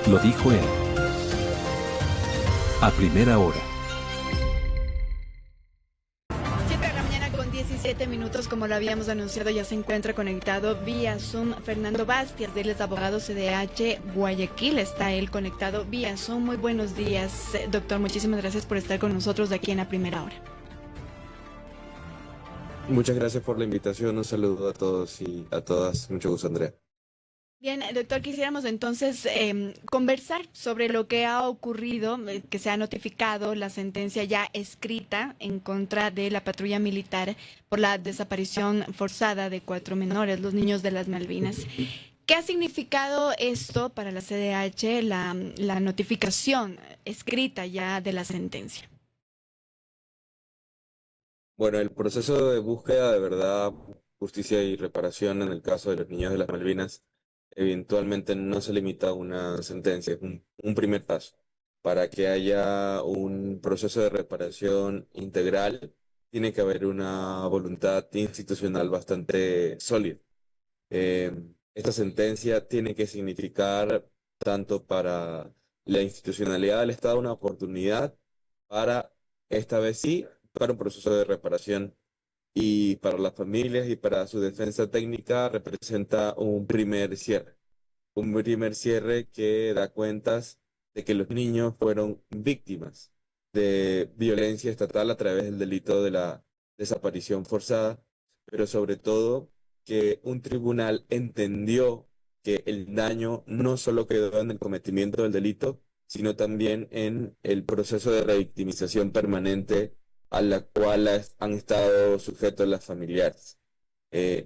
Lo dijo él. A primera hora. 7 de la mañana con 17 minutos, como lo habíamos anunciado, ya se encuentra conectado vía Zoom Fernando Bastias, él es abogado CDH Guayaquil, está él conectado vía Zoom. Muy buenos días, doctor, muchísimas gracias por estar con nosotros de aquí en A Primera Hora. Muchas gracias por la invitación, un saludo a todos y a todas, mucho gusto, Andrea. Bien, doctor, quisiéramos entonces conversar sobre lo que ha ocurrido, que se ha notificado la sentencia ya escrita en contra de la patrulla militar por la desaparición forzada de 4 menores, los niños de las Malvinas. ¿Qué ha significado esto para la CDH, la notificación escrita ya de la sentencia? Bueno, el proceso de búsqueda de verdad, justicia y reparación en el caso de los niños de las Malvinas eventualmente no se limita a una sentencia, es un primer paso. Para que haya un proceso de reparación integral, tiene que haber una voluntad institucional bastante sólida. Eh, Esta sentencia tiene que significar tanto para la institucionalidad del Estado una oportunidad para, esta vez sí, para un proceso de reparación, y para las familias y para su defensa técnica representa un primer cierre que da cuentas de que los niños fueron víctimas de violencia estatal a través del delito de la desaparición forzada, pero sobre todo que un tribunal entendió que el daño no solo quedó en el cometimiento del delito, sino también en el proceso de revictimización permanente a la cual han estado sujetos las familiares.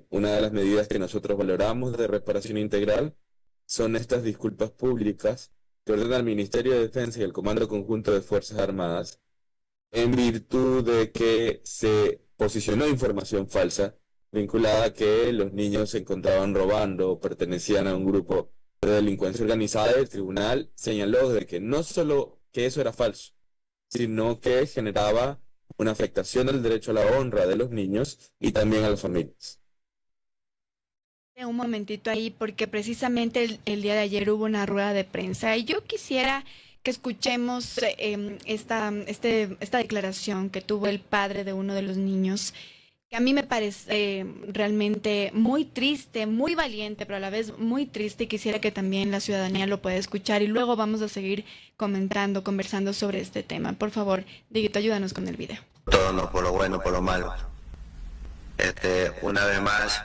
Una de las medidas que nosotros valoramos de reparación integral son estas disculpas públicas que ordena el Ministerio de Defensa y el Comando Conjunto de Fuerzas Armadas en virtud de que se posicionó información falsa vinculada a que los niños se encontraban robando o pertenecían a un grupo de delincuencia organizada. El tribunal señaló de que no solo que eso era falso, sino que generaba una afectación al derecho a la honra de los niños y también a las familias. Un momentito ahí, porque precisamente el día de ayer hubo una rueda de prensa y yo quisiera que escuchemos esta declaración que tuvo el padre de uno de los niños, que a mí me parece realmente muy triste, muy valiente, pero a la vez muy triste, y quisiera que también la ciudadanía lo pueda escuchar y luego vamos a seguir conversando sobre este tema. Por favor, Dieguito, ayúdanos con el video. Todo, no por lo bueno, por lo malo. Una vez más,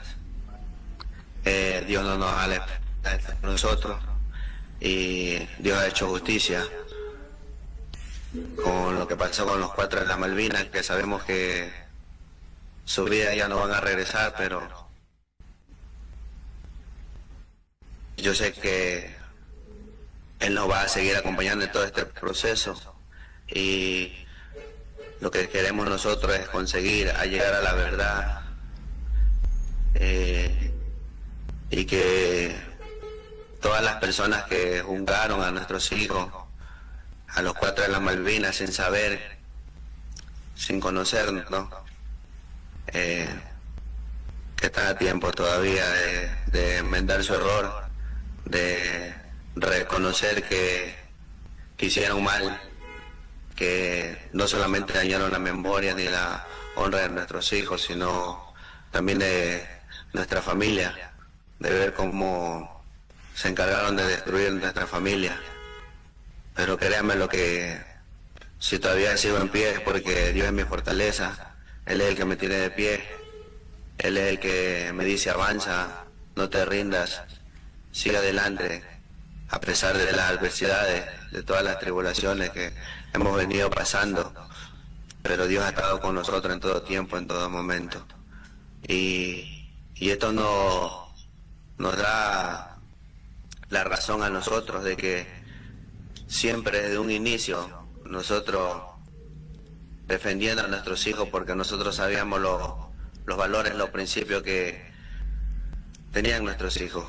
Dios no nos aleja de nosotros y Dios ha hecho justicia con lo que pasó con los 4 de las Malvinas, que sabemos que su vida ya no van a regresar, pero yo sé que Él nos va a seguir acompañando en todo este proceso y lo que queremos nosotros es conseguir a llegar a la verdad, y que todas las personas que juzgaron a nuestros hijos, a los 4 de las Malvinas, sin saber, sin conocernos, ¿no? Que están a tiempo todavía de enmendar su error, de reconocer que hicieron mal, que no solamente dañaron la memoria ni la honra de nuestros hijos, sino también de nuestra familia, de ver cómo se encargaron de destruir nuestra familia. Pero créanme lo que, si todavía sigo en pie es porque Dios es mi fortaleza, Él es el que me tiene de pie, Él es el que me dice avanza, no te rindas, sigue adelante, a pesar de las adversidades, de todas las tribulaciones que hemos venido pasando, pero Dios ha estado con nosotros en todo tiempo, en todo momento. Y esto nos da la razón a nosotros de que siempre desde un inicio nosotros defendiendo a nuestros hijos, porque nosotros sabíamos los valores, los principios que tenían nuestros hijos.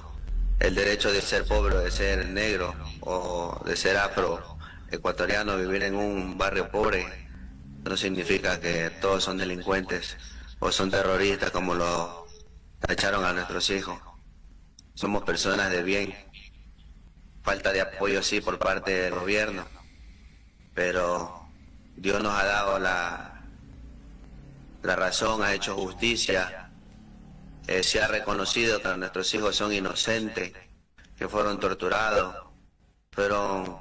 El derecho de ser pobre, de ser negro o de ser afroecuatoriano, vivir en un barrio pobre, no significa que todos son delincuentes o son terroristas como lo tacharon a nuestros hijos. Somos personas de bien, falta de apoyo sí por parte del gobierno, pero Dios nos ha dado la razón, ha hecho justicia, se ha reconocido que nuestros hijos son inocentes, que fueron torturados, fueron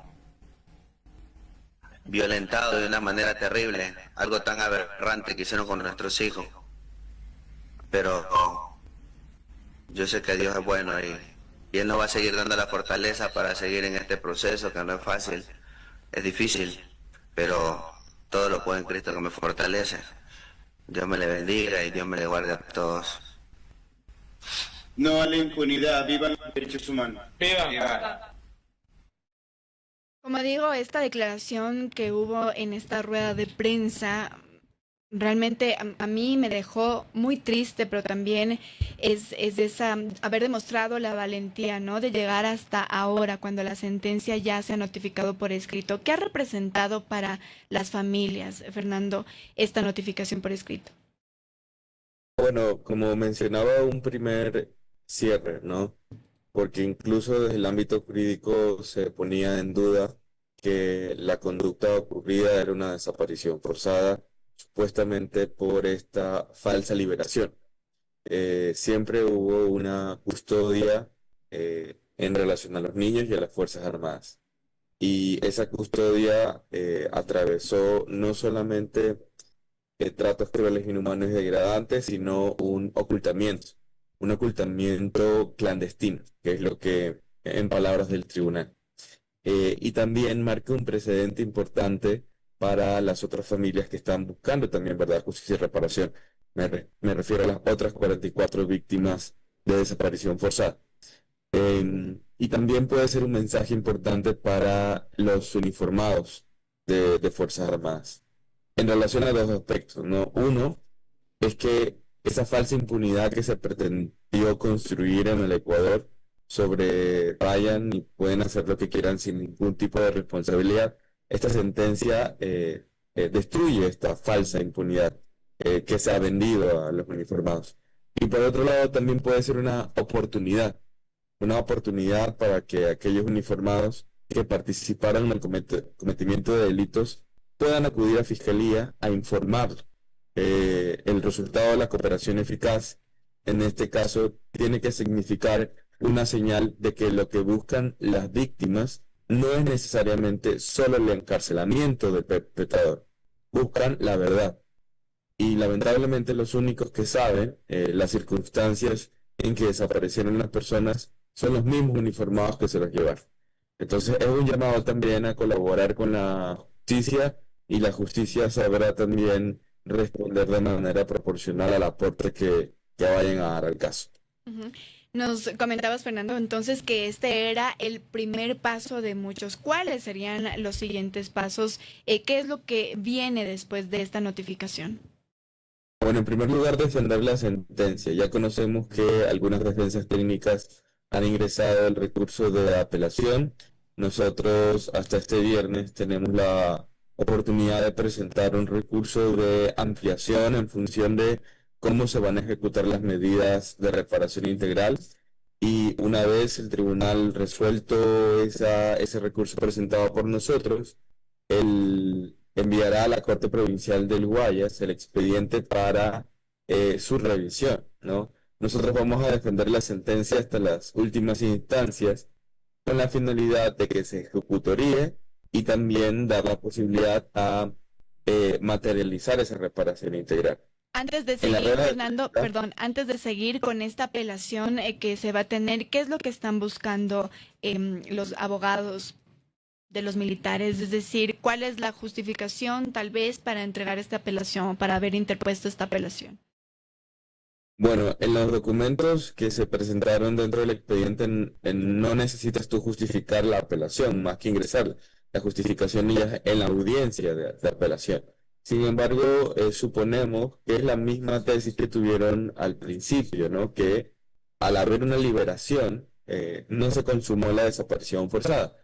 violentados de una manera terrible, algo tan aberrante que hicieron con nuestros hijos. Pero yo sé que Dios es bueno y Él nos va a seguir dando la fortaleza para seguir en este proceso que no es fácil, es difícil, pero todo lo puedo en Cristo que me fortalece. Dios me le bendiga y Dios me le guarde a todos. No a la impunidad, vivan los derechos humanos. Viva. Como digo, esta declaración que hubo en esta rueda de prensa realmente a mí me dejó muy triste, pero también es esa haber demostrado la valentía, ¿no? De llegar hasta ahora, cuando la sentencia ya se ha notificado por escrito. ¿Qué ha representado para las familias, Fernando, esta notificación por escrito? Bueno, como mencionaba, un primer cierre, ¿no? Porque incluso desde el ámbito jurídico se ponía en duda que la conducta ocurrida era una desaparición forzada, supuestamente por esta falsa liberación. Siempre hubo una custodia en relación a los niños y a las Fuerzas Armadas. Y esa custodia atravesó no solamente tratos crueles, inhumanos y degradantes, sino un ocultamiento clandestino, que es lo que, en palabras del tribunal. Y también marca un precedente importante para las otras familias que están buscando también verdad, justicia y reparación. Me refiero a las otras 44 víctimas de desaparición forzada. Y también puede ser un mensaje importante para los uniformados de Fuerzas Armadas. En relación a dos aspectos, ¿no? Uno es que esa falsa impunidad que se pretendió construir en el Ecuador sobre Ryan y pueden hacer lo que quieran sin ningún tipo de responsabilidad. Esta sentencia destruye esta falsa impunidad que se ha vendido a los uniformados. Y por otro lado también puede ser una oportunidad para que aquellos uniformados que participaron en el cometimiento de delitos puedan acudir a Fiscalía a informar el resultado de la cooperación eficaz. En este caso, tiene que significar una señal de que lo que buscan las víctimas no es necesariamente solo el encarcelamiento del perpetrador, buscan la verdad. Y lamentablemente los únicos que saben las circunstancias en que desaparecieron las personas son los mismos uniformados que se los llevaron. Entonces es un llamado también a colaborar con la justicia y la justicia sabrá también responder de manera proporcional al aporte que vayan a dar al caso. Uh-huh. Nos comentabas, Fernando, entonces que este era el primer paso de muchos. ¿Cuáles serían los siguientes pasos? ¿Qué es lo que viene después de esta notificación? Bueno, en primer lugar, defender la sentencia. Ya conocemos que algunas defensas técnicas han ingresado el recurso de apelación. Nosotros hasta este viernes tenemos la oportunidad de presentar un recurso de ampliación en función de cómo se van a ejecutar las medidas de reparación integral. Y una vez el tribunal resuelto ese recurso presentado por nosotros, él enviará a la Corte Provincial del Guayas el expediente para su revisión, ¿no? Nosotros vamos a defender la sentencia hasta las últimas instancias con la finalidad de que se ejecutoríe y también dar la posibilidad a materializar esa reparación integral. Antes de seguir, Fernando, perdón, antes de seguir con esta apelación que se va a tener, ¿qué es lo que están buscando los abogados de los militares? Es decir, ¿cuál es la justificación tal vez para entregar esta apelación, para haber interpuesto esta apelación? Bueno, en los documentos que se presentaron dentro del expediente no necesitas tú justificar la apelación, más que ingresarla. La justificación ya es en la audiencia de apelación. Sin embargo, suponemos que es la misma tesis que tuvieron al principio, ¿no? Que al haber una liberación, no se consumó la desaparición forzada.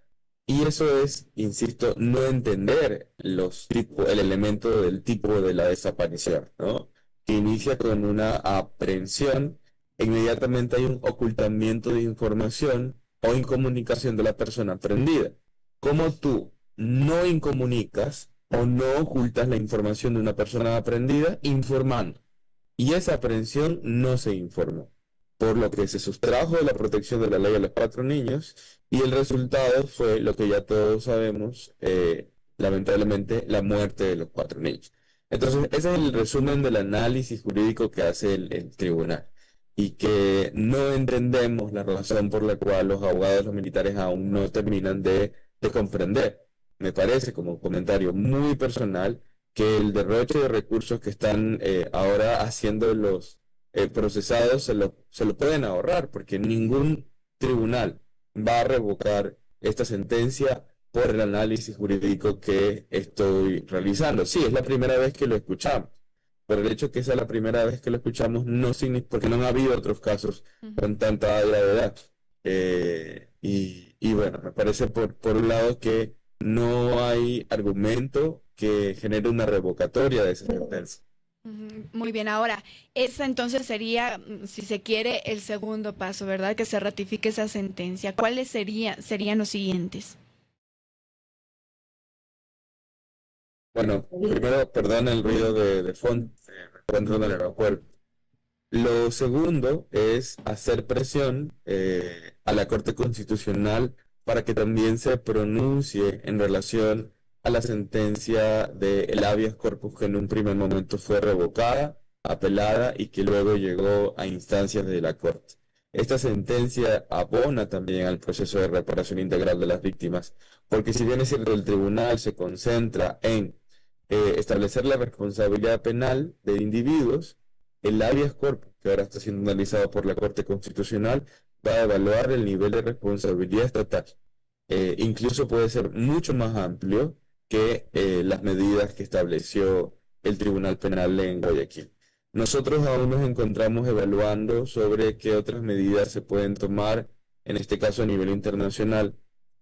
Y eso es, insisto, no entender el elemento del tipo de la desaparición, ¿no? Que inicia con una aprehensión, e inmediatamente hay un ocultamiento de información o incomunicación de la persona aprendida. ¿Cómo tú no incomunicas o no ocultas la información de una persona aprendida informando? Y esa aprehensión no se informó, por lo que se sustrajo de la protección de la ley a los 4 niños, y el resultado fue lo que ya todos sabemos, lamentablemente, la muerte de los 4 niños. Entonces, ese es el resumen del análisis jurídico que hace el tribunal, y que no entendemos la razón por la cual los abogados, los militares aún no terminan de comprender. Me parece, como comentario muy personal, que el derroche de recursos que están ahora haciendo los procesados se lo pueden ahorrar, porque ningún tribunal va a revocar esta sentencia por el análisis jurídico que estoy realizando. Sí, es la primera vez que lo escuchamos, pero el hecho que sea la primera vez que lo escuchamos no significa, porque no ha habido otros casos con tanta gravedad. Y bueno, me parece por un lado que no hay argumento que genere una revocatoria de esa sentencia. Muy bien, ahora, esa entonces sería, si se quiere, el segundo paso, ¿verdad? Que se ratifique esa sentencia. ¿Cuáles serían los siguientes? Bueno, primero, perdón el ruido de fondo, me encuentro en el aeropuerto. Lo segundo es hacer presión a la Corte Constitucional para que también se pronuncie en relación a la sentencia del habeas corpus, que en un primer momento fue revocada, apelada y que luego llegó a instancias de la Corte. Esta sentencia abona también al proceso de reparación integral de las víctimas, porque si bien es cierto, el tribunal se concentra en establecer la responsabilidad penal de individuos, el habeas corpus, que ahora está siendo analizado por la Corte Constitucional, va a evaluar el nivel de responsabilidad estatal. Incluso puede ser mucho más amplio que las medidas que estableció el Tribunal Penal en Guayaquil. Nosotros aún nos encontramos evaluando sobre qué otras medidas se pueden tomar, en este caso a nivel internacional,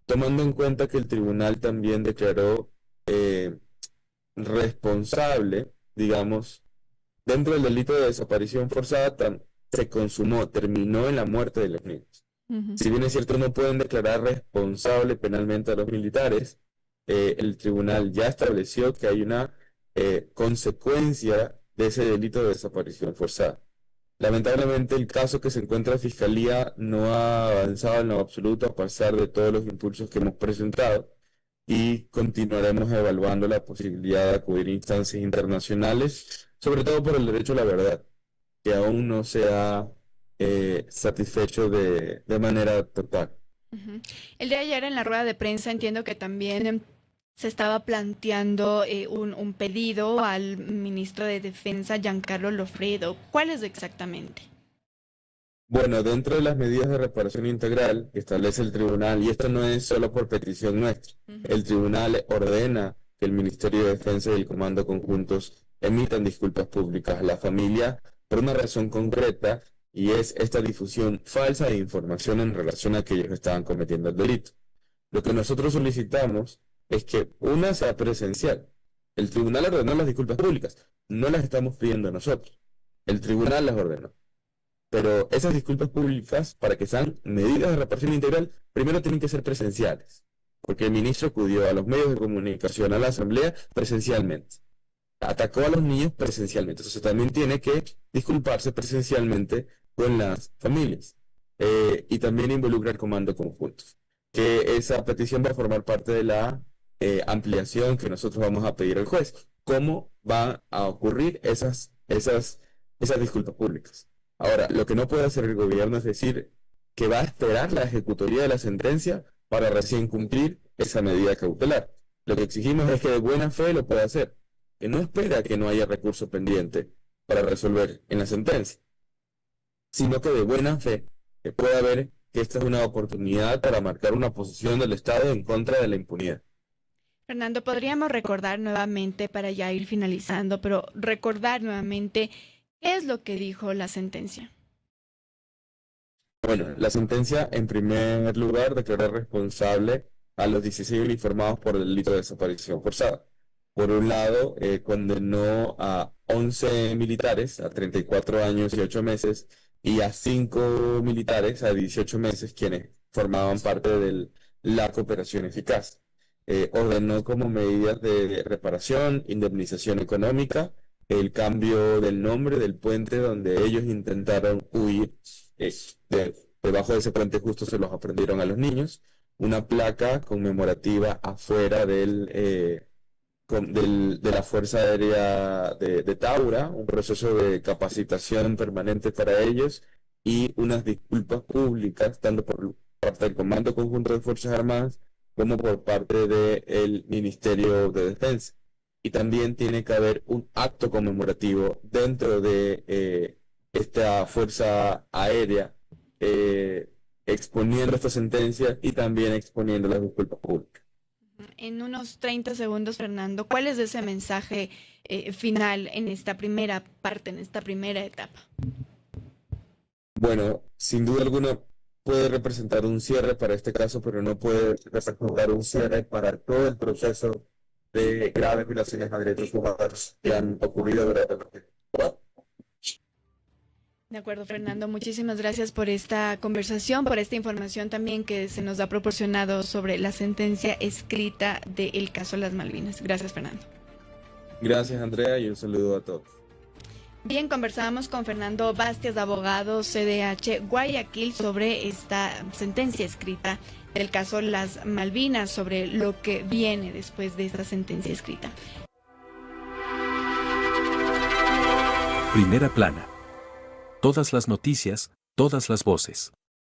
tomando en cuenta que el tribunal también declaró responsable, digamos, dentro del delito de desaparición forzada, terminó en la muerte de los niños. Si bien es cierto, no pueden declarar responsable penalmente a los militares, el tribunal ya estableció que hay una consecuencia de ese delito de desaparición forzada. Lamentablemente, el caso que se encuentra en Fiscalía no ha avanzado en lo absoluto, a pesar de todos los impulsos que hemos presentado, y continuaremos evaluando la posibilidad de acudir a instancias internacionales, sobre todo por el derecho a la verdad, que aún no se ha satisfecho de manera total. El día de ayer en la rueda de prensa entiendo que también se estaba planteando un pedido al ministro de Defensa, Giancarlo Lofredo. ¿Cuál es exactamente? Bueno, dentro de las medidas de reparación integral que establece el tribunal, y esto no es solo por petición nuestra, el tribunal ordena que el Ministerio de Defensa y el Comando Conjuntos emitan disculpas públicas a la familia por una razón concreta, y es esta difusión falsa de información en relación a que ellos estaban cometiendo el delito. Lo que nosotros solicitamos es que una sea presencial. El tribunal ordenó las disculpas públicas, no las estamos pidiendo nosotros. El tribunal las ordenó. Pero esas disculpas públicas, para que sean medidas de reparación integral, primero tienen que ser presenciales, porque el ministro acudió a los medios de comunicación, a la asamblea, presencialmente. Atacó a los niños presencialmente. Entonces también tiene que disculparse presencialmente con las familias. Y también involucra el comando conjuntos. Que esa petición va a formar parte de la ampliación que nosotros vamos a pedir al juez. ¿Cómo van a ocurrir esas disculpas públicas? Ahora, lo que no puede hacer el gobierno es decir que va a esperar la ejecutoría de la sentencia para recién cumplir esa medida cautelar. Lo que exigimos es que de buena fe lo pueda hacer, que no espera que no haya recurso pendiente para resolver en la sentencia, sino que de buena fe que pueda ver que esta es una oportunidad para marcar una posición del Estado en contra de la impunidad. Fernando, podríamos recordar nuevamente, para ya ir finalizando, pero recordar nuevamente qué es lo que dijo la sentencia. Bueno, la sentencia, en primer lugar, declaró responsable a los 16 uniformados por el delito de desaparición forzada. Por un lado, condenó a 11 militares a 34 años y 8 meses y a 5 militares a 18 meses, quienes formaban parte de la cooperación eficaz. Ordenó como medidas de reparación, indemnización económica, el cambio del nombre del puente donde ellos intentaron huir. Debajo de ese puente justo se los aprendieron a los niños, una placa conmemorativa afuera de la Fuerza Aérea de Taura, un proceso de capacitación permanente para ellos y unas disculpas públicas, tanto por parte del Comando Conjunto de Fuerzas Armadas como por parte del Ministerio de Defensa. Y también tiene que haber un acto conmemorativo dentro de esta Fuerza Aérea, exponiendo esta sentencia y también exponiendo las disculpas públicas. En unos 30 segundos, Fernando, ¿cuál es ese mensaje final en esta primera parte, en esta primera etapa? Bueno, sin duda alguna puede representar un cierre para este caso, pero no puede representar un cierre para todo el proceso de graves violaciones a derechos humanos que han ocurrido durante los últimos 4 años. De acuerdo, Fernando. Muchísimas gracias por esta conversación, por esta información también que se nos ha proporcionado sobre la sentencia escrita del caso Las Malvinas. Gracias, Fernando. Gracias, Andrea, y un saludo a todos. Bien, conversábamos con Fernando Bastias, abogado CDH Guayaquil, sobre esta sentencia escrita del caso Las Malvinas, sobre lo que viene después de esta sentencia escrita. Primera plana. Todas las noticias, todas las voces.